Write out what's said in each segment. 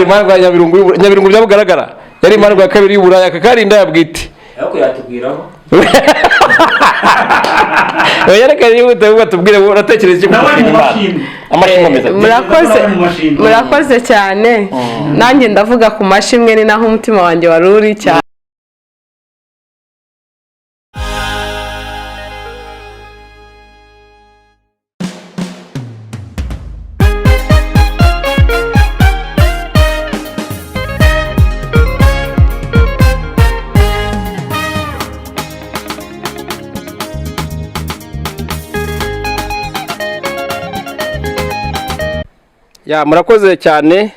imandwa ya Nyabirungu byabugaragara yari imandwa ya kabiri y'Uburaya kakarinda yabwite ariko yatubwiraho yerekanye yuko tubwire uratekereza iki amashimwe murakoze cyane nanjye ndavuga ku mashimwe ni naho umutima wanjye waruri cyane ya murakoze cyane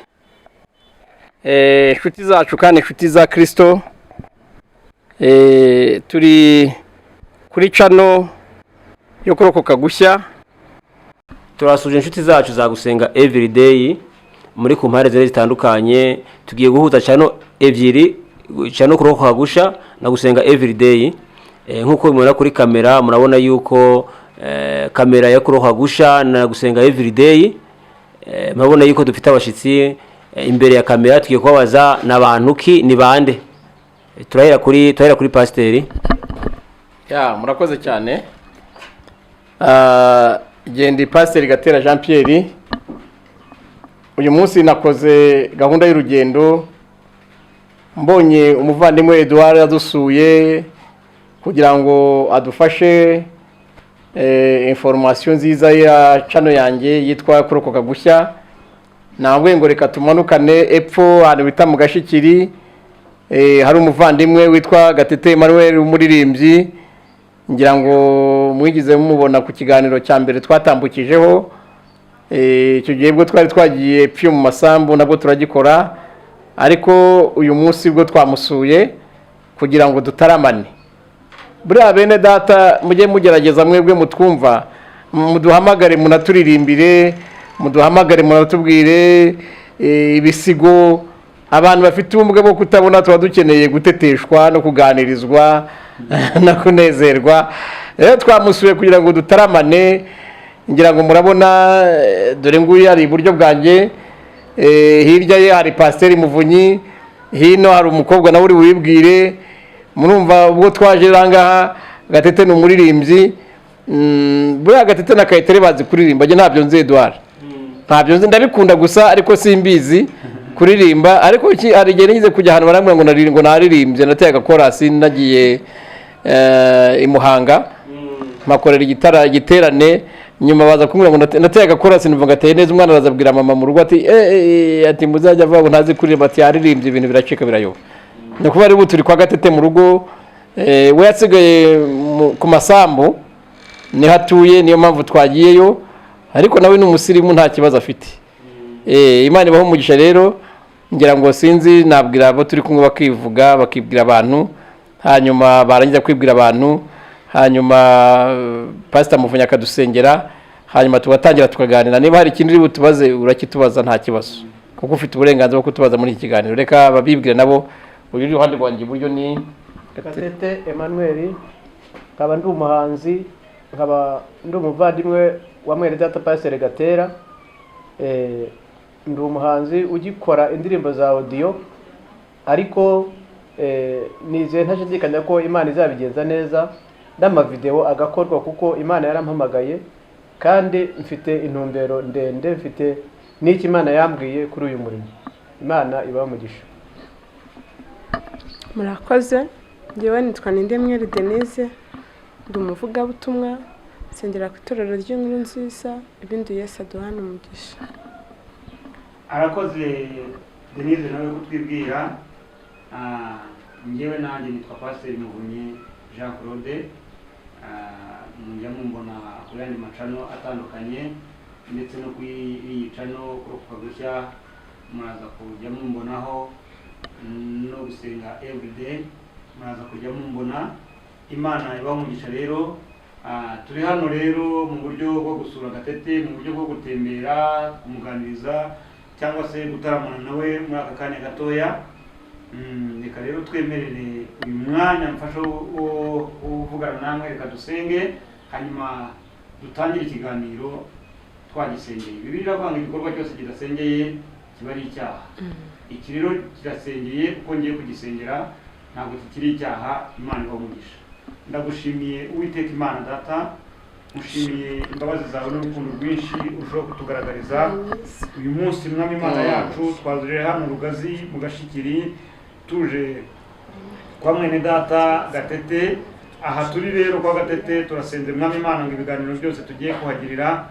inshuti zacu kandi inshuti za Kristo turi kuri channel yo kurokoka gushya turasuje inshuti zacu za gusenga everyday muri ku mpare zitandukanye tugiye guhuza channel ebyiri channel kurokoka gusha na gusenga everyday nkuko mubona kuri kamera murabona yuko kamera ya kurokoka gusha na gusenga everyday mabona yuko dufite abashitsi imbere ya kamera tugiye kubabaza nabantu ki ni bande turahera kuri pasiteri ya murakoze cyane gendi pasiteri Gatera Jean Pierre uyu munsi nakoze gahunda y'urugendo mbonye umuvandimwe Edouard yadusuye kugira ngo adufashe information nziza ya channel yanjye yitwa kurokoka gushya nangwe ngo reka tumanukane epfo hano bita mu Gashikiri hari umuvandimwe witwa Gatete Emmanuel umuririmbyi ngira ngo mwigize mumubona ku kiganiro cya mbere twatambukijeho icyo gihe bwo twari twagiye pyo mu masambu nabwo turagikora ariko uyu munsi bwo twamusuye kugira ngo dutaramane buriya bene data mujye mugerageza mwebwe mutwumva muduhamagare munaturirimbire muduhamagare munatubwire ibisigo abantu bafite ubumuga bwo kutabona tuba dukeneye guteteshwa no kuganirizwa no kunezerwa rero twamusuye kugira ngo dutaramane ngira ngo murabona dore nguyu ari iburyo bwanjye hirya ye hari pasiteri Muvunyi hino hari umukobwa nawe uri wibwire murumva ubwo twaje rangaha Gatete ni umuririmbyi buriya Gatete na Kayitere bazi kuririmba nge ntabyo nzi Edouard ntabyo nzi ndabikunda gusa ariko simbizi kuririmba ariko hari igihe nigize kujya ahantu barambwira ngo naririmbye nateye agakorasi nagiye i Muhanga makorera igiterane nyuma baza kumbwira ngo nateye agakorasi numva gateye neza umwana arazabwira mama mu rugo ati muzajya vuba ntazi kuririmba ati yaririmbye ibintu biracika birayoba nukuba ari buturi kwa Gatete mu rugo we yasigaye ku masambu ni hatuye niyo mpamvu twagiyeyo ariko nawe ni umusirimu nta kibazo afite Imana ibaho umugisha rero ngira ngo sinzi nabwira abo turi kumwe bakivuga bakibwira abantu hanyuma barangiza kwibwira abantu hanyuma Pastor Muvunyi akadusengera hanyuma tugatangira tukaganira niba hari ikintu uri butubaze urakitubaza nta kibazo kuko ufite uburenganzira bwo kutubaza muri iki kiganiro reka babibwire nabo uyu ruhande rwanjye buryo ni Gatete Emmanuel nkaba ndi umuhanzi nkaba ndi umuvandimwe wa mwene data Pastor Gatera ndi umuhanzi ugikora indirimbo za audio ariko nizeye ntashidikanya ko Imana izabigenza neza n'amavideo agakorwa kuko Imana yarampamagaye kandi mfite intumbero ndende mfite n'iki Imana yambwiye kuri uyu murimo Imana ibaho umugisha murakoze ngewe nitwa Nindemwe Denise ndi umuvugabutumwa sengera ku itorero ry'inkuru nziza ibindi Yesu aduhana umugisha arakoze Denise nawe kutwibwira ngewe nanjye nitwa Pastor Muvunyi Jean Claude mujya mumbona kuri andi macano atandukanye ndetse no kuri iyi cano kurokoka gushya muraza kujya mumbonaho no gusenga everyday muraza kujya mumbona Imana ibaho umugisha rero turi hano rero mu buryo bwo gusura Gatete mu buryo bwo gutembera kumuganiriza cyangwa se gutaramana nawe muri aka kanya gatoya reka rero twemerere uyu mwanya mfasha uvugana namwe reka dusenge hanyuma dutangire ikiganiro twagisengeye Bibiliya iravuga ngo igikorwa cyose kidasengeye kiba ari icyaha iki rero kirasengeye kuko ngiye kugisengera ntabwo kikiri icyaha. Imana ibahe umugisha. Ndagushimiye Uwiteka Imana Data, mushimiye imbabazi zawe n'urukundo rwinshi urushaho kutugaragariza uyu munsi. Mwami Imana yacu, twazurire hano Rugazi mu Gashikiri tuje kwa mwene data Gatete. Aha turi rero kwa Gatete turasenze Mwami Imana ngo ibiganiro byose tugiye kuhagirira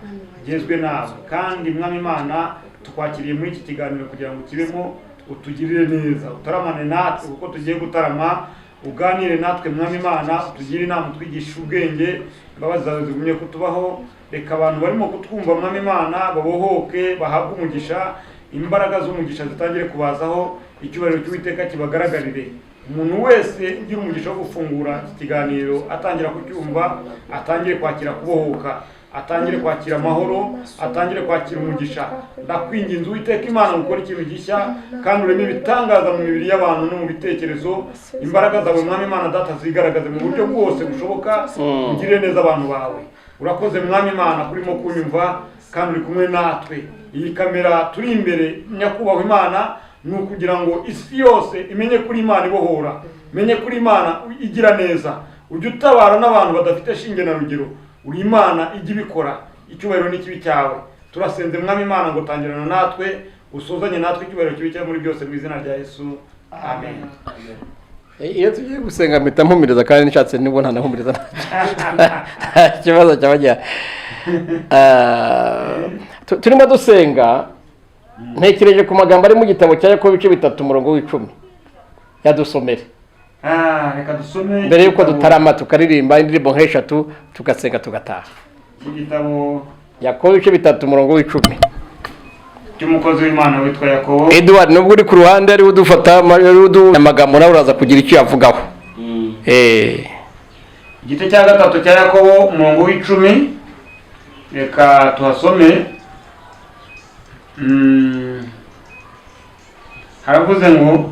byezwe nawe, kandi Mwami Imana tukwakiriye muri iki kiganiro kugira ngo kibemo utugirire neza, utaramane natwe kuko tugiye gutarama, uganire natwe Mwami Imana, utugire inama, utwigishe ubwenge, imbabazi zawe zigumye kutubaho. Reka abantu barimo kutwumva Mwami Imana babohoke, bahabwe umugisha, imbaraga z'umugisha zitangire kubazaho, icyubahiro cy'Uwiteka kibagaragarire. Umuntu wese ugira umugisha wo gufungura iki kiganiro atangira kucyumva, atangire kwakira kubohoka, atangire kwakira amahoro, atangire kwakira umugisha. Ndakwinginze Uwiteka Imana gukora ikintu gishya kandi ureme ibitangaza mu mibiri y'abantu no mu bitekerezo. Imbaraga zawe Mwami Imana Data zigaragaze mu buryo bwose bushoboka, ugirire neza abantu bawe. Urakoze Mwami Imana kurimo kunyumva kandi uri kumwe natwe. Iyi kamera turi imbere nyakubahwa Imana ni ukugira ngo isi yose imenye kuri Imana ibohora, menye kuri Imana igira neza, ujye utabara n'abantu badafite shinge na rugero. Uri Imana ijya ibikora, icyubahiro n'ikibi cyawe. Turasenze Mwami Imana ngo tangirana natwe, usuzanye natwe, icyubahiro kibi cyawe muri byose mu izina rya Yesu, amen. Iyo tugiye gusenga mpita mpumiriza kandi nishatse nibwo ntanahumiriza ikibazo cyaba gihari. Turimo dusenga, ntekereje ku magambo ari mu gitabo cya Yakobo ibice 3:10. Yadusomere Reka dusome mbere yuko dutarama tukaririmba indirimbo nk'eshatu tugasenga tugataha. igitabo Yakobo ibice 3:10 cy'umukozi w'Imana witwa Yakobo. Edward, nubwo uri ku ruhande ari udufata amagambo nawe uraza kugira icyo yavugaho. Igice cya 3 cya Yakobo umurongo w'10, reka tuhasome. Haravuze ngo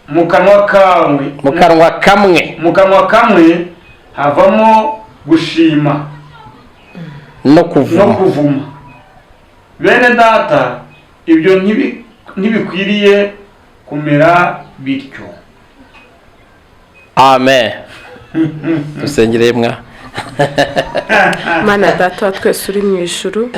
mu kanwa kamwe havamo gushima no kuvuma. Bene data, ibyo ntibikwiriye kumera bityo. Amen. Dusengere mwa. Mana Data wa twese uri mu ijuru,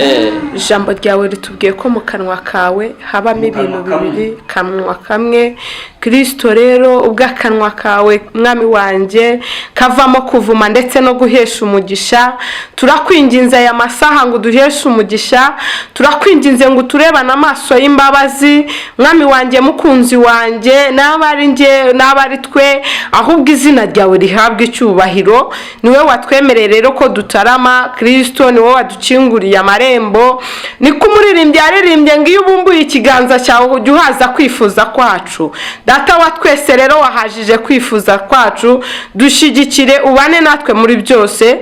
ijambo ryawe ritubwiye ko mu kanwa kawe habamo ibintu bibiri, kanwa kamwe. Kristo rero ubwo akanwa kawe mwami wanjye kavamo kuvuma ndetse no guhesha umugisha, turakwinginze aya masaha ngo duheshe umugisha, turakwinginze ngo turebane amaso y'imbabazi mwami wanjye, mukunzi wanjye, n'abari nge n'abari twe, ahubwo izina ryawe rihabwe icyubahiro. Niwe watwemereye rero ko dutarama. Kristo niwe wadukinguriye amarembo, niko umuririmbyi yaririmbye ngo iyo ubumbuye ikiganza cyawe ujye uhaza kwifuza kwacu. Data wa twese rero wahajije kwifuza kwacu, dushyigikire, ubane natwe muri byose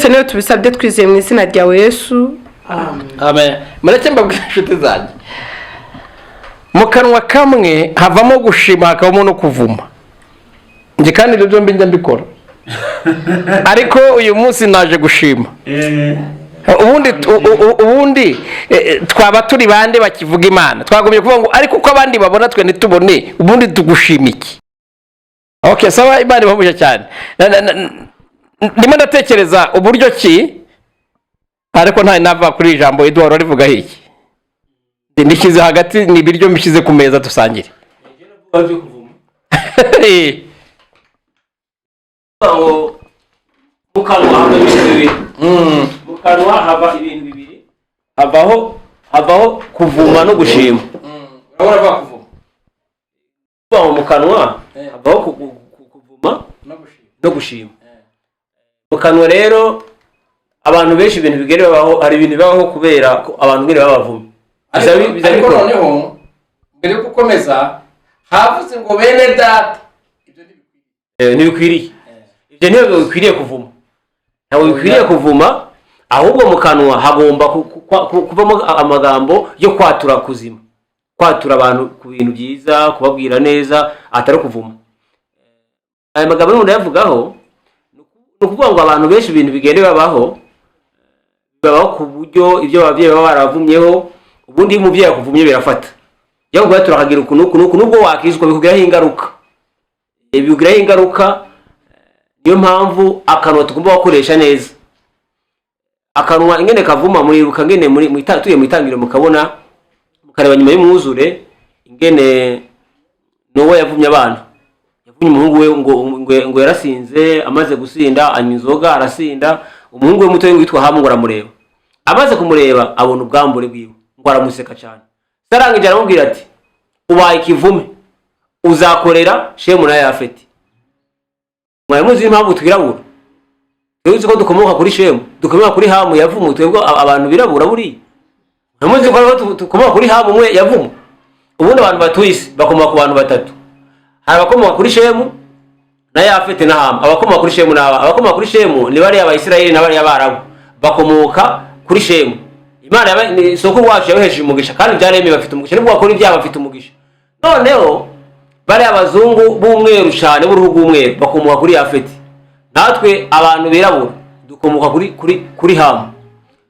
niyo tubisabye twizeye mu izina ryawe Yesu, amen. Mureke mbabwire inshuti zanjye, mu kanwa kamwe havamo gushima hakabamo no kuvuma. Njye kandi ibyo byombi njya mbikora, ariko uyu munsi naje gushima. Ubundi twaba turi bande bakivuga Imana? Twagomye kuvuga ngo ariko uko abandi babona twe ntitubone, ubundi tugushima iki? Okay, sawa, Imana ibahumuje cyane. Ndimo ndatekereza uburyo ki, ariko nta nava kuri ijambo Edward arivuga iki. Ndishyize hagati ni biryo mbishyize ku meza dusangire. Mukanwa haba ibintu bibiri, havaho kuvuma no gushima. Urabona kuvuma mu kanwa havaho kuvuma no gushima. Mu kanwa rero abantu benshi ibintu bigere babaho, hari ibintu bibaho kubera ko abantu ngire babavuma. Ariko noneho mbere yo gukomeza havuze ngo bene data ibyo ntibikwiriye. Ibyo ntabwo bikwiriye kuvuma, ntabwo bikwiriye kuvuma, ahubwo mu kanwa hagomba kuvamo amagambo yo kwatura kuzima, kwatura abantu ku bintu byiza, kubabwira neza, atari kuvuma. Aya magambo y'umuntu yavugaho ni ukuvuga ngo abantu benshi ibintu bigende babaho ku buryo ibyo ababyeyi baba baravumyeho ubundi iyo umubyeyi akuvumye birafata yakubwira turakagira ukuntu nubwo wakizwa bikugiraho ingaruka bikugiraho ingaruka. Niyo mpamvu akanwa tugomba gukoresha neza. Akanwa ingene kavuma muriruka ngene muri tuye mu itangiriro mukabona mukareba nyuma y'umwuzure ingene Nowa yavumye abana, yavumye umuhungu we ngo yarasinze, amaze gusinda anywa inzoga arasinda, umuhungu we muto witwa Hamu ngo aramureba, amaze kumureba abona ubwambure bwiwe ngo aramuseka cyane. Sarangije aramubwira ati ubaye ikivume uzakorera Shemu na Yafeti. Mwamuzi impamvu twirabura, twese ko dukomoka kuri Shemu, dukomoka kuri Hamu yavumu, twebwe abantu birabura buri. Mwamuzi ko dukomoka kuri Hamu mwe yavumu. Ubundi abantu batwise bakomoka ku bantu batatu. Hari abakomoka kuri Shemu na Yafeti na Hamu. Abakomoka kuri Shemu abakomoka kuri Shemu ni bari Abayisirayeli na bari Abarabu. Bakomoka kuri Shemu. Imana ni soko wacu yabeheje umugisha kandi byaremeye bafite umugisha, nibwo bakora ibyaha bafite umugisha. Noneho bari abazungu b'umweru cyane b'uruhu rw'umweru bakomoka kuri Yafeti. Natwe abantu birabura dukomoka kuri Hamu.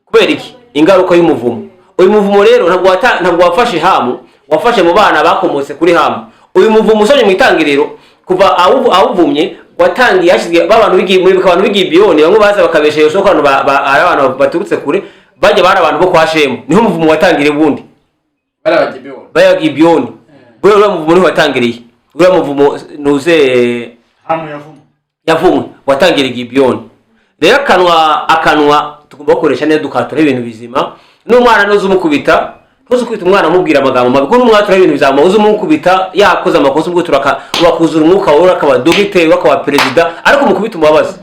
Kubera iki? Ingaruka y'umuvumo. Uyu muvumo rero ntabwo wafashe Hamu, wafashe mu bana bakomotse kuri Hamu. Uyu muvumo usonye mu itangiriro kuva awuvumye watangiye yashizwe abantu b'Igibiyoni, bamwe baza bakabesha yo soko abantu baturutse kure bajya bari abantu bo kwa Shemu. Niho umuvumo watangiriye ubundi Bagibiyoni. Bwo muvumo niho watangiriye. Uriya muvumo nuze Hamu yavumwe watangiriye Igibiyoni. Rero akanwa tugomba gukoresha neza dukatura ibintu bizima. N'umwana noze umukubita umwana amubwira amagambo mabi, kuko umwana ibintu bizama uze umukubita yakoze amakosa ubwo urakuzura umwuka wowe akaba dogiteri akaba perezida, ariko umukubita umubabaza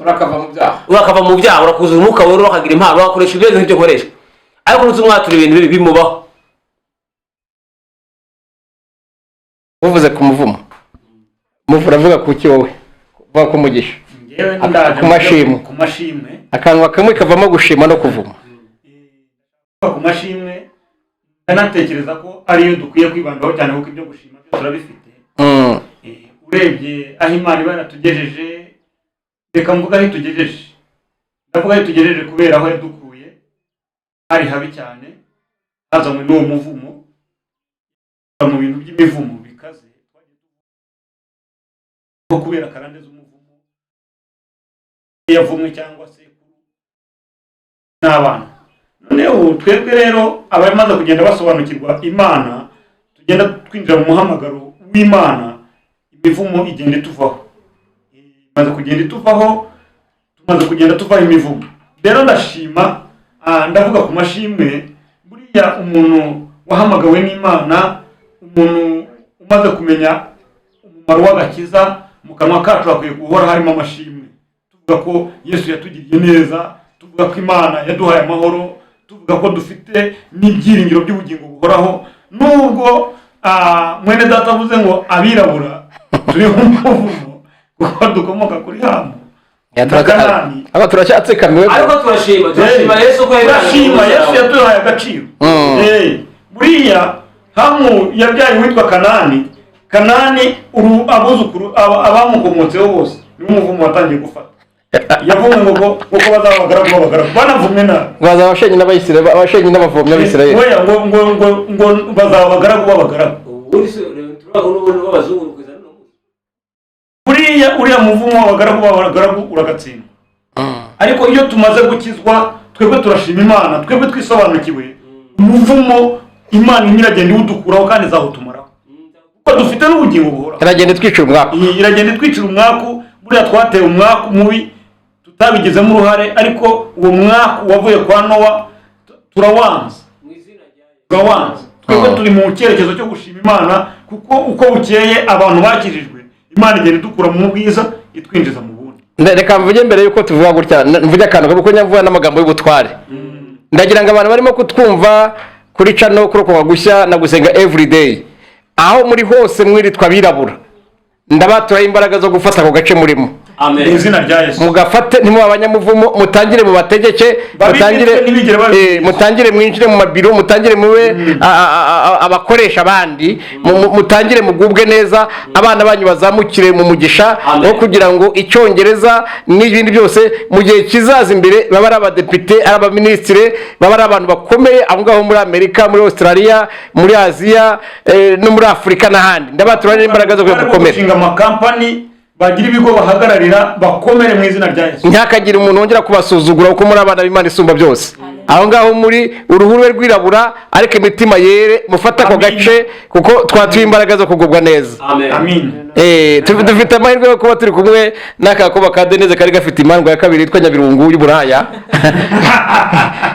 urakava mu byaha urakuzura umwuka wowe ukagira impano wakoresha ibyo nk'ibyo ukoresha, ariko nuze umwatura ibintu bibi bimubaho. uvuze ku muvumo uravuga ku ki wowe? Uvuga ku mugisha, ku mashimwe, akanwa kamwe kavamo gushima no kuvuma. Ku mashimwe ndanatekereza ko ariyo dukwiye kwibandaho cyane kuko ibyo gushima byo turabifite. Urebye aho Imana ibaratugejeje, reka mvuga aho tugejeje, ndavuga aho tugejeje kubera aho yadukuye hari habi cyane, hazanywe n'uwo muvumo mu bintu by'imivumo bikaze ko kubera karande z'umuvumo yavumwe cyangwa se n'abana. Noneho twebwe rero abamaze kugenda basobanukirwa Imana, tugenda twinjira mu muhamagaro w'Imana, imivumo igenda ituvaho, tumaze kugenda tuvaho imivumo. Rero ndashima, ndavuga ku mashimwe, buriya umuntu wahamagawe n'Imana, umuntu umaze kumenya umumaro w'agakiza, mu kanwa kacu hakwiye guhora harimo amashimwe, tuvuga ko Yesu yatugiriye neza, tuvuga ko Imana yaduhaye amahoro, tuvuga ko dufite n'ibyiringiro by'ubugingo buhoraho. Nubwo mwene data avuze ngo abirabura turi mu muvumo kuko dukomoka kuri Hamu aba turacyatsekamiwe, ariko turashima Yesu ko Yesu yaduhaye agaciro. Buriya Hamu yabyaye witwa Kanani abuzukuru abamukomotseho bose niwo muvumo watangiye gufata. Yavume ngo bazabagaragu b'abagaragu banavumwe nabi, bazabashenye n'Abayisirayeli, abashenye n'abavomyi b'Abisirayeli, ngo bazabagaragu b'abagaragu. Uriya muvumo w'abagaragu b'abagaragu uragatsinda. Ariko iyo tumaze gukizwa twebwe turashima Imana, twebwe twisobanukiwe umuvumo Imana iragenda iwudukuraho kandi izahutumaraho kuko dufite n'ubugingo buhoraho. Iragenda itwicira umwaku. Buriya twateye umwaku mubi tutabigizemo uruhare, ariko uwo mwaku wavuye kwa Nowa turawanza. Twebwe turi mu cyerekezo cyo gushima Imana kuko uko bukeye abantu bakirijwe Imana igenda idukura mu bwiza itwinjiza mu bundi. Reka mvuge mbere yuko tuvuga gutya, mvuge akantu kuko nyavuga n'amagambo y'ubutware. Ndagira ngo abantu barimo kutwumva kuri channel Kurokoka Gushya na Gusenga Everyday, aho muri hose mwiritwa birabura, ndabatura imbaraga zo gufata ako gace murimo. Amen. mu izina rya Yesu. mugafate ntimuba abanyamuvumo, mutangire mu bategeke, mutangire mwinjire mu mabiro, mutangire mube abakoresha abandi, mutangire mugubwe neza, abana banyu bazamukire mu mugisha wo kugira ngo icyongereza n'ibindi byose mu gihe kizaza imbere baba ari abadepite, ari abaminisitiri, baba ari abantu bakomeye aho ngaho muri Amerika, muri Australia, muri Aziya no muri Afurika n'ahandi. Ndabatura n'imbaraga zo gukomera, gushinga amakampani, bagira ibigo bahagararira, bakomere mu izina rya Yesu. ntihakagire umuntu wongera kubasuzugura kuko muri abana b'Imana isumba byose. Aho ngaho muri uruhu rwe rwirabura ariko imitima yere, mufata ako gace kuko twatuye imbaraga zo kugubwa neza. Amen. Dufite amahirwe yo kuba turi kumwe n'akakoba ka Denise kari gafite imandwa ya kabiri yitwa Nyabirungu y'Uburaya.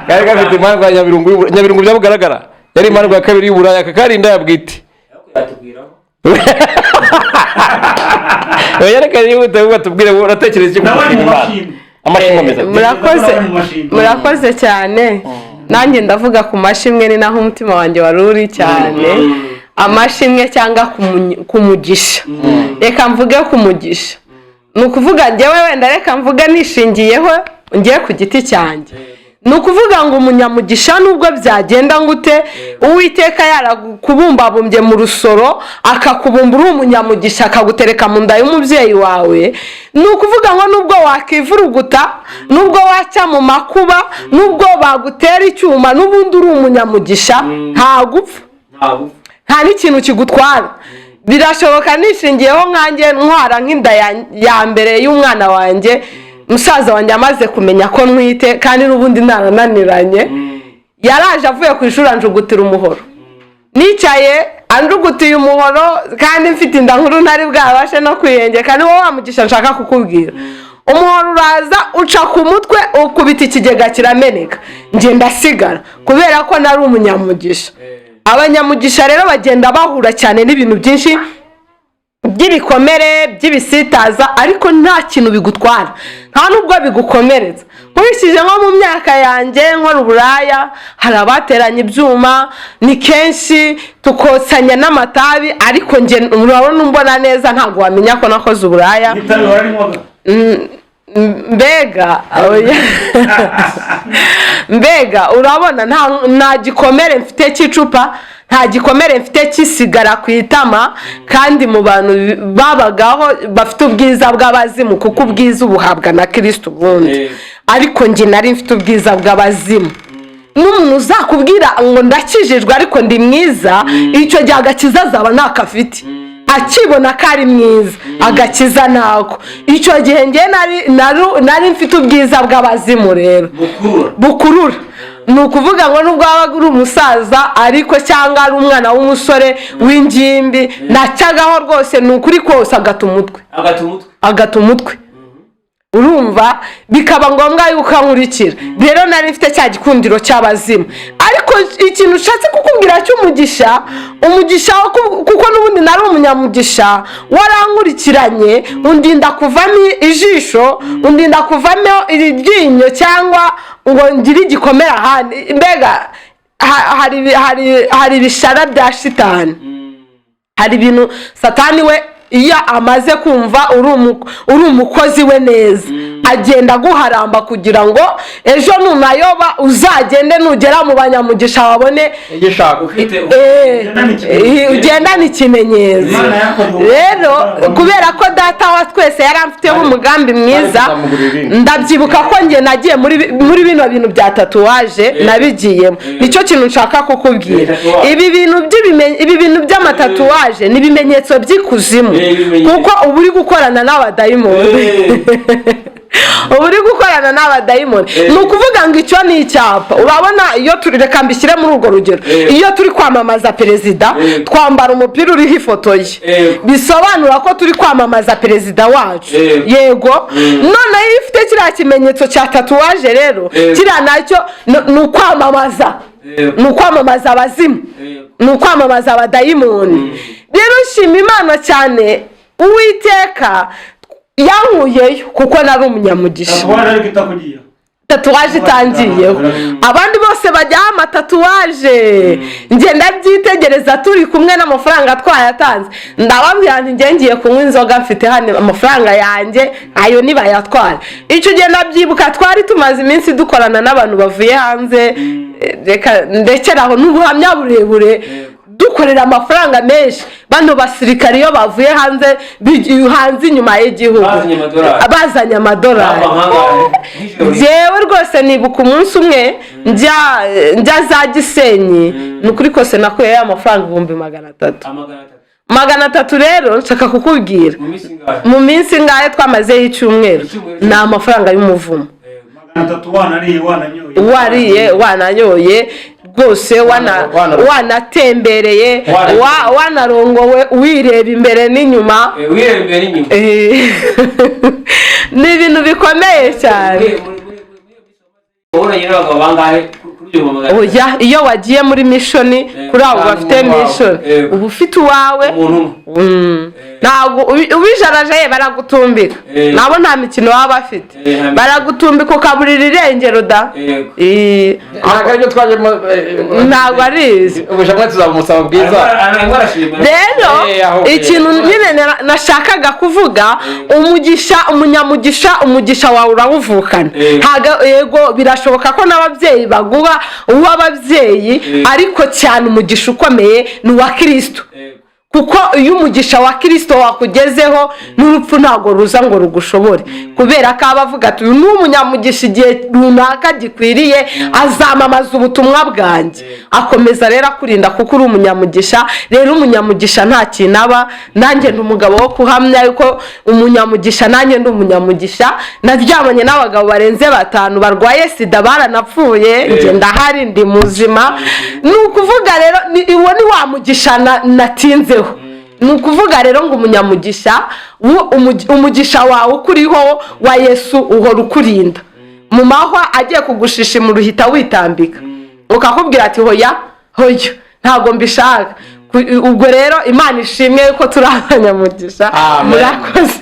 Kari gafite imandwa ya Nyabirungu byabugaragara, yari imandwa ya kabiri y'Uburaya, kakarinda yabwite. Yerekanye yuko batubwire uratekereza iki murakoze cyane. Nanjye ndavuga ku mashimwe, ni naho umutima wanjye wari uri cyane. Amashimwe cyangwa kumugisha, reka mvuge kumugisha, ni ukuvuga njyewe wenda reka mvuge nishingiyeho ngiye ku giti cyanjye. Ni ukuvuga ngo umunyamugisha nubwo byagenda ngute, Uwiteka yarakubumbabumbye mu rusoro akakubumba uri umunyamugisha, akagutereka mu nda y'umubyeyi wawe. Ni ukuvuga ngo nubwo wakivuruguta, nubwo waca mu makuba, nubwo bagutera icyuma, n'ubundi uri umunyamugisha nta gupfa, nta n'ikintu kigutwara. Birashoboka nishingiyeho nkanjye ntwara nk'inda ya mbere y'umwana wanjye, musaza wanjye amaze kumenya ko ntwite kandi n'ubundi narananiranye, yaraje avuye ku ishuri anjugutira umuhoro. Nicaye anjugutiye umuhoro kandi mfite inda nkuru ntari bwabashe no kwiyengeka, ni wowe wamugisha nshaka kukubwira. Umuhoro uraza uca ku mutwe, ukubita ikigega kirameneka, njye ndasigara kubera ko nari umunyamugisha. Abanyamugisha rero bagenda bahura cyane n'ibintu byinshi by'ibikomere, by'ibisitaza, ariko nta kintu bigutwara, nta nubwo bigukomereza. Nkurikije nko mu myaka yanjye nkora uburaya, hari abateranye ibyuma, ni kenshi tukotsanya n'amatabi, ariko njye urabona umbona neza ntabwo wamenya ko nakoze uburaya. Mbega urabona nta gikomere mfite cy'icupa, nta gikomere mfite kisigara ku itama, kandi mu bantu babagaho bafite ubwiza bw'abazimu, kuko ubwiza ubuhabwa na Kristo ubundi, ariko njye nari mfite ubwiza bw'abazimu. N'umuntu uzakubwira ngo ndakijijwe ariko ndi mwiza, icyo gihe agakiza azaba ntakafite, akibona ko ari mwiza agakiza nako. Icyo gihe njye nari mfite ubwiza bw'abazimu rero bukurura. Ni ukuvuga ngo nubwo wabaga uri umusaza ariko cyangwa ari umwana w'umusore w'ingimbi, nacyagaho rwose ni ukuri kose agata umutwe. Urumva bikaba ngombwa yuko ankurikira. Rero nari mfite cya gikundiro cy'abazimu, ariko ikintu ushatse kukubwira cy'umugisha, umugisha kuko n'ubundi nari umunyamugisha, warankurikiranye undinda kuvamo ijisho, undinda kuvamo iryinyo, cyangwa ngo ngire igikomere ahandi. Mbega hari ibishara bya shitani, hari ibintu Satani we iyo amaze kumva uri umukozi we neza, agenda guharamba kugira ngo ejo nunayoba uzagende nugera mu banyamugisha wabone ugendana ikimenyetso. Rero kubera ko data wa twese yari amfiteho umugambi mwiza, ndabyibuka ko njye nagiye muri bino bintu bya tatuwaje nabigiyemo. Nicyo kintu nshaka kukubwira, ibi bintu by'amatatuwaje ni ibimenyetso by'ikuzimu, kuko uba uri gukorana n'abadayimoni. Ni ukuvuga ngo icyo ni icyapa. Urabona iyo reka mbishyire muri urwo rugero, iyo turi kwamamaza perezida twambara umupira uriho ifoto ye, bisobanura ko turi kwamamaza perezida wacu. Yego, noneho iyo ufite kiriya kimenyetso cya tatuwaje rero, kiriya nacyo ni ukwamamaza, ni ukwamamaza abazimu, ni ukwamamaza abadayimoni. Rero nshima Imana cyane, Uwiteka yankuyeyo kuko nari umunyamugisha. tatuwaje itangiyeho abandi bose bajyaho amatatuwaje ngenda byitegereza turi kumwe n'amafaranga twayatanze ndababwira nti ngiye kunywa inzoga mfite hano amafaranga yanjye ayo nibayatwara icyo gihe ndabyibuka twari tumaze iminsi dukorana n'abantu bavuye hanze reka ndekeraho n'ubuhamya burebure dukorera amafaranga menshi bano basirikare iyo bavuye hanze inyuma y'igihugu bazanye amadolari jewe rwose nibuka umunsi umwe njya za Gisenyi ni ukuri kose nakuyeyo amafaranga 300 rero nshaka kukubwira mu minsi ngahe twamazeho icyumweru ni amafaranga y'umuvumo 300 wariye wananyoye rwose wanatembereye wanarongowe wireba imbere n'inyuma ni ibintu bikomeye cyane iyo wagiye muri mishoni kuri abo bafite mishoni uba ufite uwawe ntabwo ubijaraje baragutumbika nabo nta mikino baba bafite baragutumbika ukaburira irengero da ntabwo arizi ubushamwe tuzabumusaba bwiza rero ikintu nyine nashakaga kuvuga umugisha wawe urawuvukana yego birashoboka ko n'ababyeyi baguha uw'ababyeyi ariko cyane umugisha ukomeye ni uwa Kristo kuko iyo umugisha wa Kristo wakugezeho n'urupfu ntabwo ruza ngo rugushobore kubera ko abavuga ati uyu ni umunyamugisha igihe runaka gikwiriye azamamaza ubutumwa bwanjye akomeza rero akurinda kuko uri umunyamugisha rero umunyamugisha nta kintu aba nanjye ndi umugabo wo kuhamya yuko umunyamugisha nanjye ndi umunyamugisha naryamanye n'abagabo barenze 5 barwaye sida baranapfuye njye ndahari ndi muzima ni ukuvuga rero iwo ni wa mugisha natinzeho ni ukuvuga rero ngo umunyamugisha umugisha wawe ukuriho wa Yesu uhora ukurinda mu mahwa agiye kugushishimura uhita witambika ukakubwira ati hoya ntabwo mbishaka ubwo rero Imana ishimwe yuko turi abanyamugisha murakoze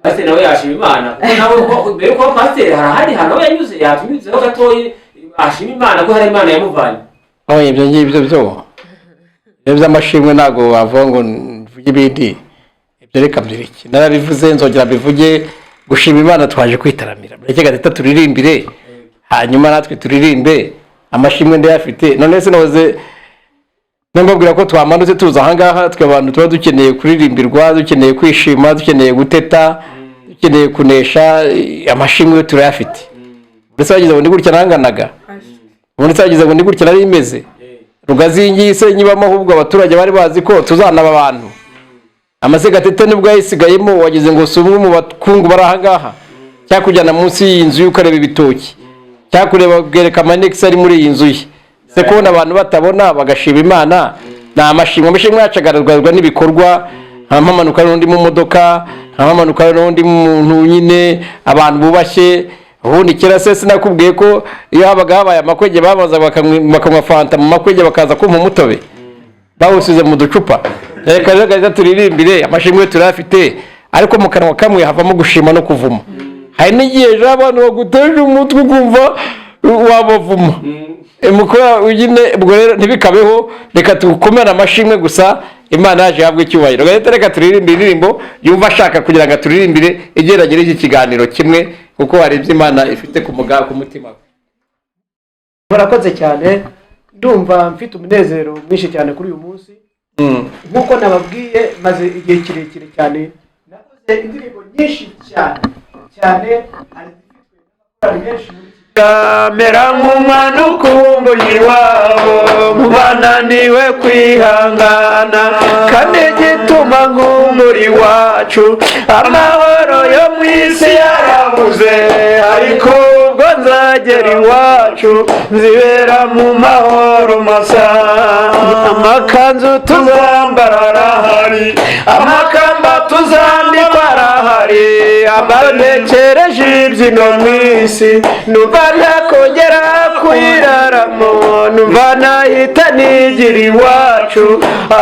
pasiteri nawe yashima Imana nawe mbere ko pasiteri hari hano yanyuze yatunyuzeho gatoyi ashima Imana ko hari Imana yamuvanye ibyo ngibyo byo by'amashimwe ntabwo wavuga ngo mvuge ibindi ibyo reka byireke narabivuze nzongera bivuge gushima Imana twaje kwitaramira mureke gatatu turirimbire hanyuma natwe turirimbe amashimwe ndayafite none se noze nambabwira ko twamanutse tuza ahangaha twe abantu tuba dukeneye kuririmbirwa dukeneye kwishima dukeneye guteta dukeneye kunesha amashimwe turayafite ndetse bagize ngo ndi gutya nanganaga ubundi twagize ngo ndi gutya nari imeze rugazingi se nyibamo ahubwo abaturage bari bazi ko tuzanaba abantu amasegatete nibwo yayisigayemo wagize ngo sumwe mu bakungu bari ahangaha cyakujyana munsi y'inzu y'ukareba ibitoki cyakureba bwereka manex ari muri iyi nzu ye se kubona abantu batabona bagashima Imana na amashimwe yacagaragazwa n'ibikorwa nkamanuka n'undi mu modoka nkamanuka n'undi muntu nyine abantu bubashye ubundi kera se sinakubwiye ko iyo habaga habaye amakwege babaza bakanywa fanta mu makwege bakaza kumpa umutobe bawusize mu ducupa reka rero turirimbire amashimwe turafite ariko mu kanwa kamwe havamo gushima no kuvuma hari n'igihe abantu baguteje umutwe ukumva wabavuma mukora ugine ubwo rero ntibikabeho reka tukomere amashimwe gusa Imana yaje habwe icyubahiro reka turirimbire indirimbo yumva ashaka kugira ngo turirimbire igeragere iki kiganiro kimwe kuko hari ibyo Imana ifite ku mutima murakoze cyane ndumva mfite umunezero mwinshi cyane kuri uyu munsi nkuko nababwiye maze igihe kirekire cyane nakoze indirimbo nyinshi cyane ari menshi kamera nk'umwana ukumbuye iwabo mu bananiwe kwihangana kandi gituma nkumbura iwacu amahoro yo mu isi yarabuze ariko ubwo nzagera iwacu nzibera mu mahoro masa amakanzu tuzambara arahari amakamba tuzambikwa arahari mbanekereje ibyino mu isi numva ntakongera kuyiraramo numva nahita nigira iwacu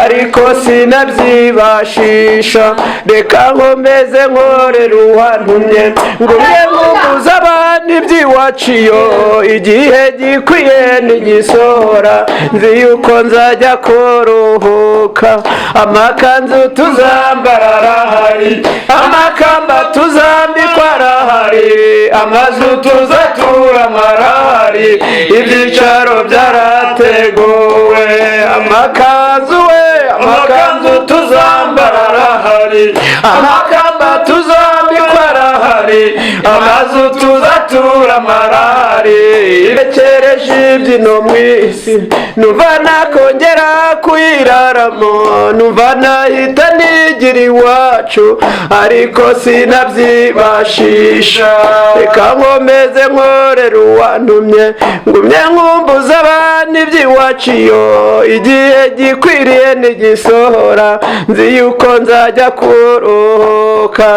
ariko sinabyibashisha reka nkomeze nkorera uwantumye ngumye nkumbuza abandi iby'iwacu iyo igihe gikwiye ntigisohora nzi yuko nzajya kuruhuka amakanzu tuzambara arahari amakamba tuzambikwa arahari amazu tuzaturamo arahari ibyicaro byarateguwe amakanzu tuzambara arahari amakamba tuzambikwa arahari amazu tuzaturamo arahari irekereje ibyino mu isi numva nakongera kuyiraramo numva nahita nigira iwacu ariko sinabyibashisha reka nkomeze nkorera uwantumye ngumye nkumbuza abandi iby'iwacu iyo igihe gikwiriye ntigisohora nzi yuko nzajya kuruhuka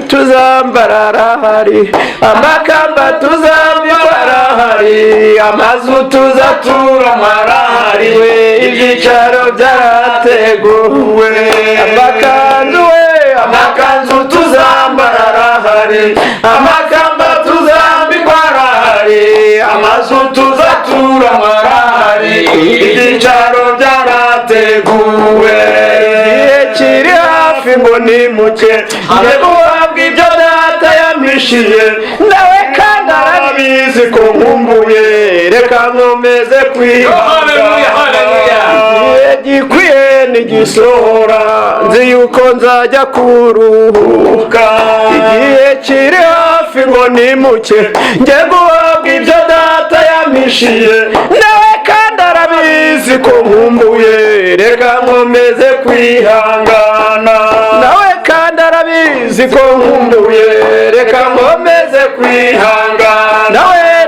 tuzambara arahari amakamba tuzambikwa arahari amazu tuzaturamo arahari ibyicaro byarateguwe amakanzu tuzambara arahari amakamba tuzambikwa arahari amazu tuzaturamo arahari ibyicaro byarateguwe igihe kiri hafi ngo nimuke njye guhabwa ibyo data yampishiye nawe kandi arabizi ko nkumbuye reka nkomeze kwihangana igihe gikwiye ntigisohora nzi yuko nzajya kuruhuka igihe kiri hafi ngo nimuke njye guhabwa ibyo data yampishiye nawe kandi arabizi ko nkumbuye reka nkomeze kwihangana nawe kandi arabizi ko nkumbuye reka nkomeze kwihangana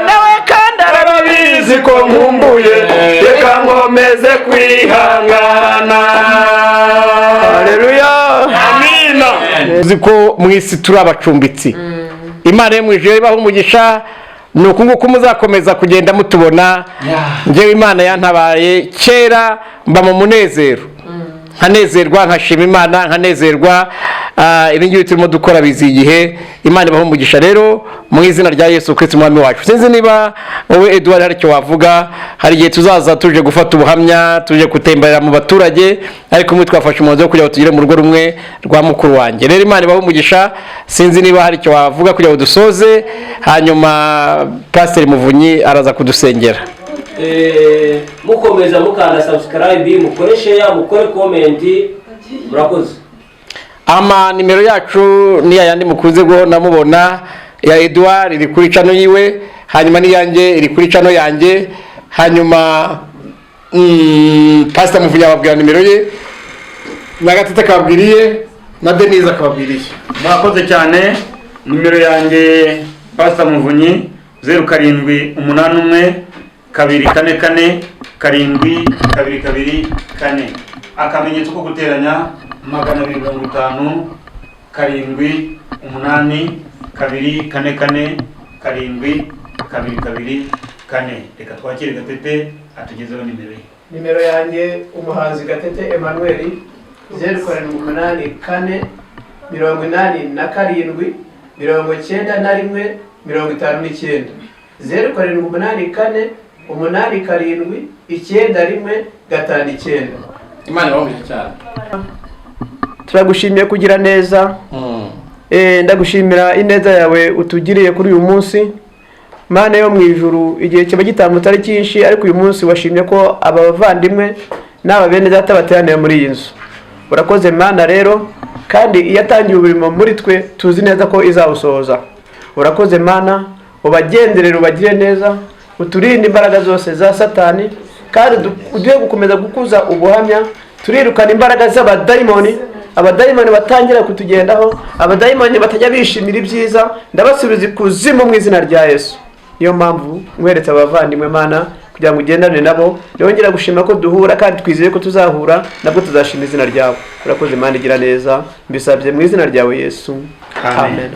nawe kandi arabizi ko nkumbuye reka nkomeze kwihangana haleluya amina uzi ko mu isi turi abacumbitsi imana yo mu ijuru ibaho umugisha ni uku nguku muzakomeza kugenda mutubona njyewe imana yantabaye kera mba mu munezero nkanezerwa nkashima imana nkanezerwa ibingibi turimo dukora bizi igihe imana ibaho umugisha rero mu izina rya Yesu Kristo umwami wacu sinzi niba wowe Edouard hari icyo wavuga hari igihe tuzaza tuje gufata ubuhamya tuje gutemberera mu baturage ariko mwe twafashe umwanzuro wo kugira ngo tugere mu rugo rumwe rwa mukuru wanjye rero imana ibaho umugisha sinzi niba hari icyo wavuga kugira ngo dusoze hanyuma Pastor Muvunyi araza kudusengera mukomeza mukanda subscribe mukore share mukore comment murakoze nimero yacu ni yayandi mukunze guhona mubona ya Edouard iri kuri channel yiwe hanyuma niyanjye iri kuri channel yanjye hanyuma Pastor Muvunyi ababwira nimero ye na Gatete akababwiriye na Denise akababwiriye murakoze cyane nimero yanjye Pastor Muvunyi 0781 244 72224 akamenyetso ko guteranya 250 7 8 2 4 4 7 224 reka twakire Gatete atugezeho nimero yanjye umuhanzi Gatete Emmanuel 0784 87 91 59 0784 87 91 imana ibaho cyane turagushimiye kugira neza ndagushimira ineza yawe utugiriye kuri uyu munsi Mana yo mu ijuru igihe kiba gitambutse ari cyinshi ariko uyu munsi washimye ko abavandimwe n'aba bene data bateraniye muri iyi nzu urakoze Mana rero kandi iyo atangiye uburimo muri twe tuzi neza ko izawusohoza urakoze Mana ubagenderere ubagire neza uturinde imbaraga zose za Satani kandi ugiye gukomeza gukuza ubuhamya turirukana imbaraga z'abadayimoni abadayimoni batangira kutugendaho abadayimoni batajya bishimira ibyiza ndabasubiza ikuzimu mu izina rya Yesu niyo mpamvu mweretse abavandimwe Mana kugira ngo ugendane nabo. Nongera gushima ko duhura kandi twizeye ko tuzahura nabwo tuzashima izina ryawe. Urakoze Imana igira neza, mbisabye mu izina ryawe Yesu, amen.